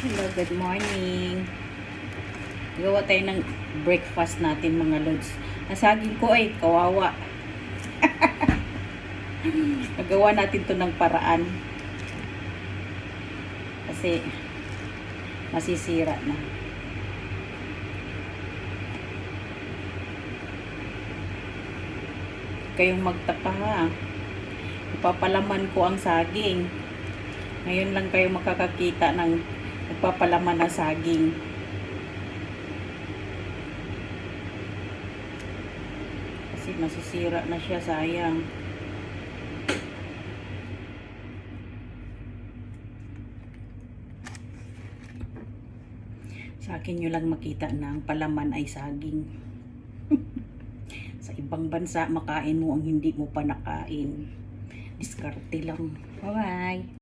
Hello, good morning. Gawa tayo ng breakfast natin mga lods. Nasaging ko ay kawawa. Nagawa natin to ng paraan. Kasi masisira na. Kayong magtaka ha. Ipapalaman ko ang saging. Ngayon lang kayo makakakita ng nagpapalaman ng saging. Kasi masisira na siya, sayang. Sa akin nyo lang makita na ang palaman ay saging. Sa ibang bansa, makain mo ang hindi mo pa nakain. Diskarte lang. Bye-bye!